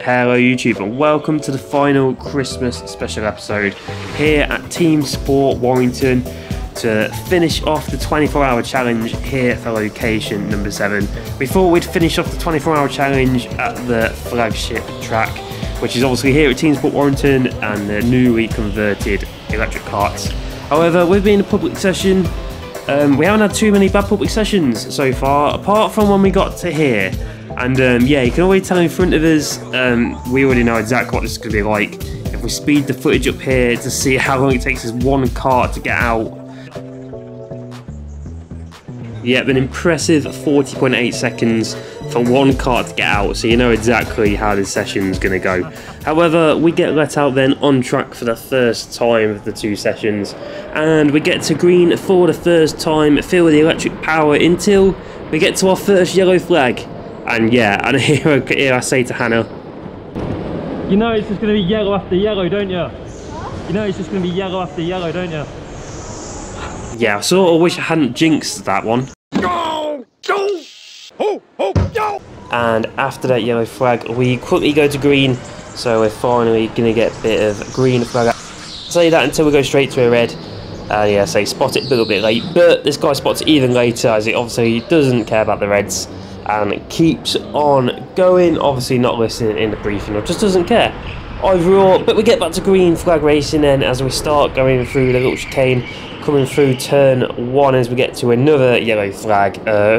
Hello YouTube and welcome to the final Christmas special episode here at Teamsport Warrington to finish off the 24-hour challenge here for location number 7. We thought we'd finish off the 24-hour challenge at the flagship track, which is obviously here at Teamsport Warrington and the newly converted electric karts. However, with being a public session, we haven't had too many bad public sessions so far, apart from when we got to here. And yeah, you can already tell in front of us, we already know exactly what this is going to be like. If we speed the footage up here to see how long it takes this one kart to get out. Yep, an impressive 40.8 seconds for one kart to get out, so you know exactly how this session's going to go. However, we get let out then on track for the first time of the 2 sessions, and we get to green for the first time, fill with the electric power until we get to our first yellow flag. And yeah, and here I say to Hannah, you know it's just going to be yellow after yellow, don't you? You know it's just going to be yellow after yellow, don't you? Yeah, I sort of wish I hadn't jinxed that one. Go! Go! Ho! Ho! Go! And after that yellow flag, we quickly go to green, so we're finally going to get a bit of green flag. Say that until we go straight to a red. Yeah, say spot it a little bit late, but this guy spots it even later as he obviously doesn't care about the reds. And keeps on going, obviously not listening in the briefing or just doesn't care overall. But we get back to green flag racing then as we start going through the little chicane, coming through turn 1 as we get to another yellow flag.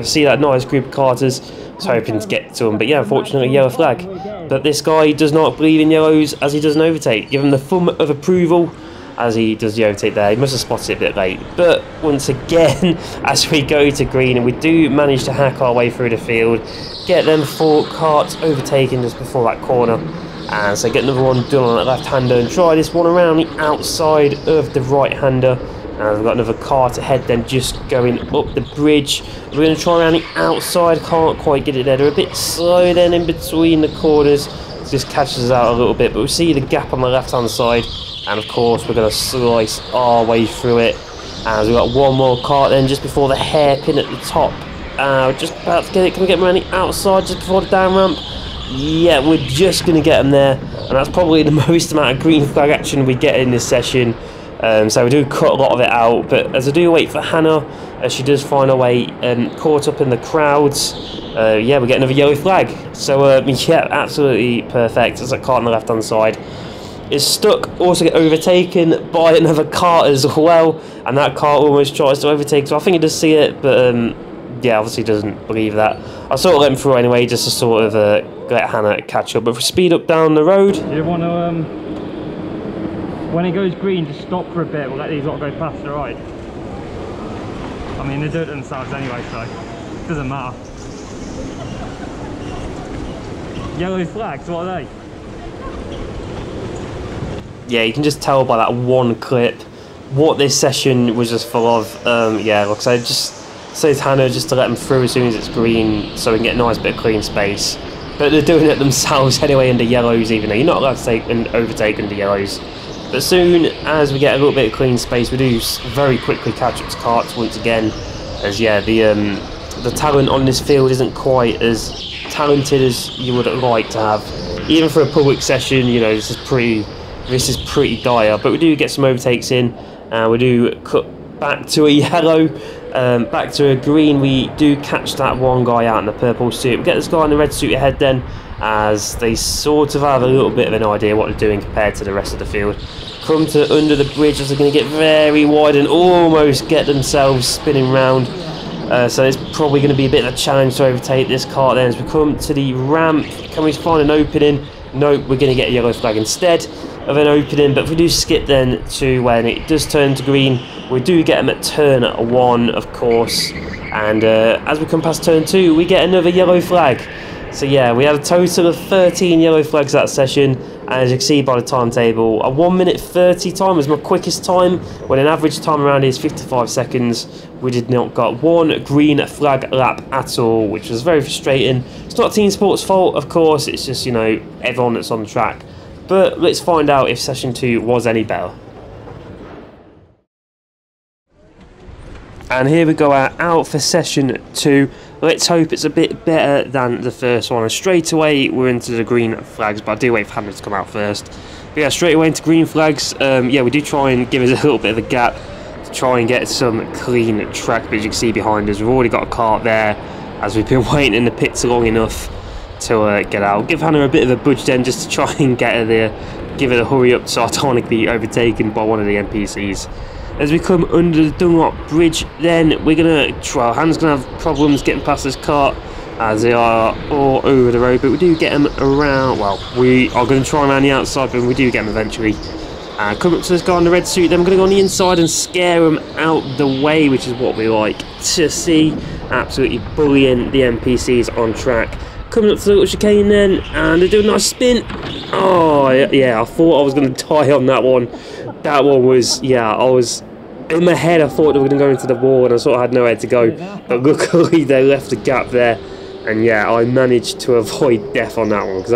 See that nice group of karters, I was hoping to get to them, but yeah, unfortunately yellow flag. But this guy does not believe in yellows as he doesn't overtake. Give him the thumb of approval as he does the overtake there. He must have spotted it a bit late. But once again, as we go to green, and we do manage to hack our way through the field, get them 4 karts overtaken just before that corner. And so get another one done on that left-hander and try this one around the outside of the right-hander. And we've got another kart ahead then just going up the bridge. We're going to try around the outside, can't quite get it there. They're a bit slow then in between the corners. It just catches us out a little bit, but we see the gap on the left-hand side. And of course we're going to slice our way through it. And we've got one more kart then just before the hairpin at the top. We're just about to get it. Can we get them around the outside just before the down ramp? Yeah, we're just going to get them there. And that's probably the most amount of green flag action we get in this session. So we do cut a lot of it out. But as I do wait for Hannah, as she does find her way caught up in the crowds, yeah, we get another yellow flag. So yeah, absolutely perfect. There's a kart on the left hand side. Is stuck, also get overtaken by another kart as well, and that kart almost tries to overtake, so I think he does see it, but yeah, obviously doesn't believe that. I sort of let him through anyway, just to sort of let Hannah catch up. But if we speed up down the road, you want to when it goes green, just stop for a bit. We'll let these lot go past, alright? I mean, they do it themselves anyway, so it doesn't matter. Yellow flags, what are they? yeah, you can just tell by that one clip what this session was just full of. Yeah, like I said, just says Hannah just to let them through as soon as it's green so we can get a nice bit of clean space. But they're doing it themselves anyway under yellows, even though you're not allowed to take and overtake under yellows. But as soon as we get a little bit of clean space, we do very quickly catch up to karts once again. As yeah, the talent on this field isn't quite as talented as you would like to have. Even for a public session, you know, this is pretty dire. But we do get some overtakes in, and we do cut back to a yellow, back to a green. We do catch that one guy out in the purple suit. We get this guy in the red suit ahead then, as they sort of have a little bit of an idea what they're doing compared to the rest of the field. Come to under the bridge as they're going to get very wide and almost get themselves spinning round. So it's probably going to be a bit of a challenge to overtake this kart then. As we come to the ramp, can we find an opening? Nope, we're going to get a yellow flag instead of an opening. But if we do skip then to when it does turn to green, we do get them at turn 1, of course. And as we come past turn 2, we get another yellow flag. So yeah, we had a total of 13 yellow flags that session, and as you can see by the timetable, a 1:30 time was my quickest time, when an average time around is 55 seconds. We did not got one green flag lap at all, which was very frustrating. It's not Team Sport's fault, of course, it's just, you know, everyone that's on the track. But let's find out if session 2 was any better. And here we go out for session 2. Let's hope it's a bit better than the first one. And straight away we're into the green flags, but I do wait for Hannah to come out first. But yeah, straight away into green flags. Yeah, we do try and give us a little bit of a gap to try and get some clean track. But as you can see behind us, we've already got a kart there, as we've been waiting in the pits long enough to get out. Give Hannah a bit of a budge then, just to try and get her there. Give it a hurry up so I don't want to be overtaken by one of the NPCs. As we come under the Dunlop Bridge, then we're going to try. Hannah's going to have problems getting past this kart, as they are all over the road, but we do get them around. Well, we are going to try around the outside, but we do get them eventually. Come up to this guy in the red suit, then we're going to go on the inside and scare him out the way, which is what we like to see. Absolutely bullying the NPCs on track. Coming up to the little chicane then, and they do a nice spin. Oh, yeah, I thought I was going to die on that one. That one was, yeah, I was, in my head I thought they were going to go into the wall, and I sort of had nowhere to go. But luckily they left a gap there, and yeah, I managed to avoid death on that one, because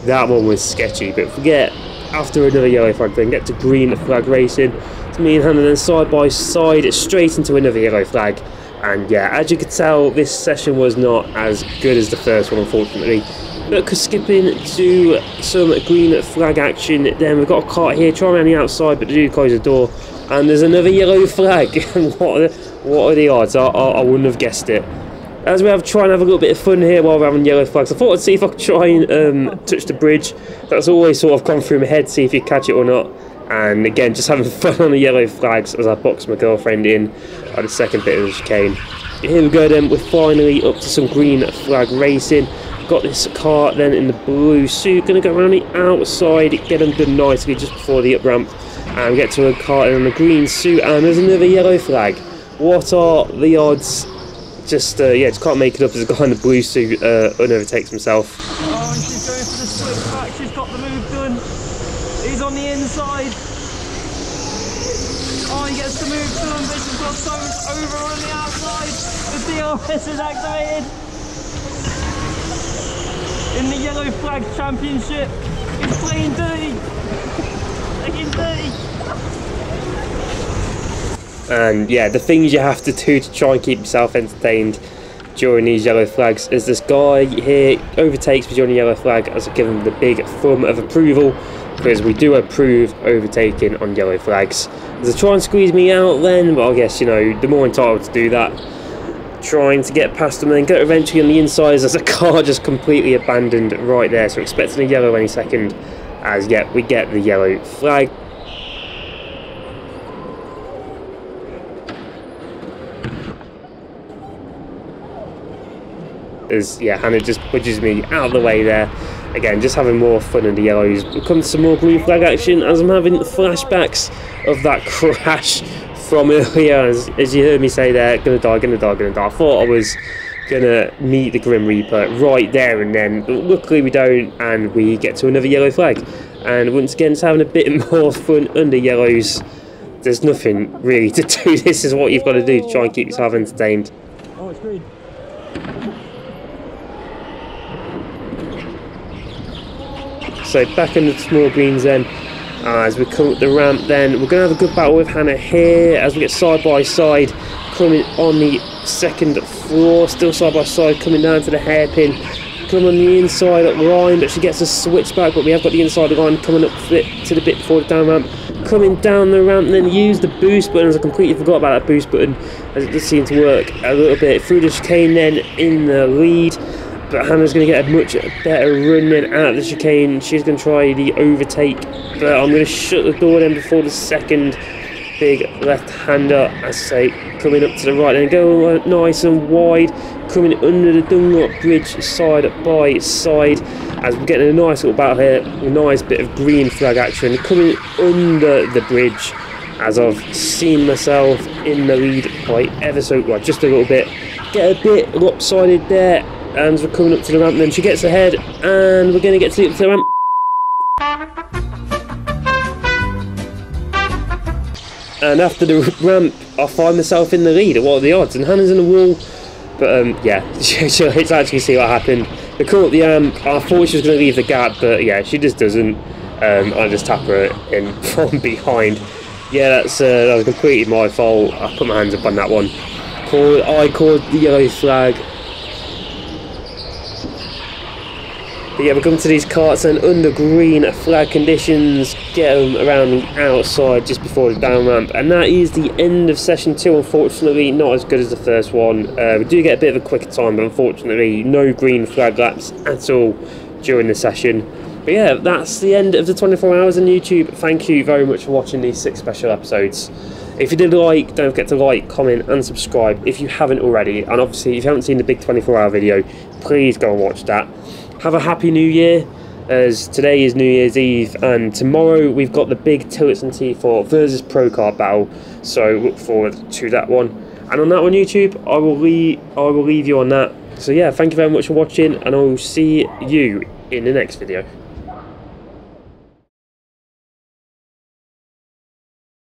that one was sketchy. But forget, after another yellow flag thing, get to green flag racing. It's me and Hannah then side by side, straight into another yellow flag. And yeah, as you could tell, this session was not as good as the first one, unfortunately. But skipping to some green flag action, then we've got a kart here, trying around the outside, but they do close the door. And there's another yellow flag. what are the odds? I wouldn't have guessed it. As we try and have a little bit of fun here while we're having yellow flags, I thought I'd see if I could try and touch the bridge. That's always sort of gone through my head, see if you catch it or not. And again, just having fun on the yellow flags as I box my girlfriend in at the second bit of the chicane. Here we go then, we're finally up to some green flag racing. Got this kart then in the blue suit, going to go around the outside, get them done nicely just before the up ramp. And we get to a kart in the green suit, and there's another yellow flag. What are the odds? Just, yeah, just can't make it up as a guy in the blue suit overtakes himself. Oh, and she's going for the switch back, she's got the move done. He's on the inside. Oh, he gets the move done, but she's got so much over on the outside. The DRS is activated. In the yellow flag championship, he's playing dirty. Playing dirty. And yeah, the things you have to do to try and keep yourself entertained during these yellow flags is this guy here overtakes me during the yellow flag, as I give him the big thumb of approval, because we do approve overtaking on yellow flags. As they try and squeeze me out then, but I guess, you know, the more entitled to do that. Trying to get past them and then get eventually on the inside as the car just completely abandoned right there. So expecting a yellow any second, as yet we get the yellow flag. As yeah, Hannah just budges me out of the way there. Again, just having more fun in the yellows. We come to some more green flag action as I'm having flashbacks of that crash from earlier, as you heard me say there, gonna die. I thought I was gonna meet the Grim Reaper right there and then, but luckily we don't, and we get to another yellow flag. And once again, just having a bit more fun under yellows. There's nothing really to do. This is what you've got to do to try and keep yourself entertained. Oh, it's green. So back in the small greens then. As we come up the ramp then, we're going to have a good battle with Hannah here as we get side by side, coming on the second floor, still side by side, coming down to the hairpin, coming on the inside line, but she gets a switch back, but we have got the inside line coming up to the bit before the down ramp, coming down the ramp, and then use the boost button, as I completely forgot about that boost button, as it does seem to work a little bit through the chicane then in the lead. But Hannah's going to get a much better run then out of the chicane. She's going to try the overtake, but I'm going to shut the door then before the second big left-hander, as I say, coming up to the right and go nice and wide, coming under the Dunlop Bridge side by side, as we're getting a nice little battle here, a nice bit of green flag action, coming under the bridge, as I've seen myself in the lead by ever so, well, just a little bit, get a bit lopsided there. And we're coming up to the ramp, then she gets ahead, and we're going to get to the ramp. And after the ramp, I find myself in the lead. What are the odds? And Hannah's in the wall, but yeah, let's actually see what happened. They caught the ramp. I thought she was going to leave the gap, but yeah, she just doesn't. I just tap her in from behind. Yeah, that was completely my fault. I put my hands up on that one. I called the yellow flag. But yeah, we come to these karts and under green flag conditions, get them around the outside just before the down ramp, and that is the end of session 2. Unfortunately, not as good as the first one. We do get a bit of a quicker time, but unfortunately no green flag laps at all during the session. But yeah, that's the end of the 24 hours on YouTube. Thank you very much for watching these 6 special episodes. If you did like, don't forget to like, comment and subscribe if you haven't already, and obviously if you haven't seen the big 24-hour video, please go and watch that. Have a happy new year, as today is New Year's Eve and tomorrow we've got the big Tillotson T4 versus Pro Kart battle, so look forward to that one. And on that one, YouTube, I will leave you on that. So yeah, thank you very much for watching, and I will see you in the next video.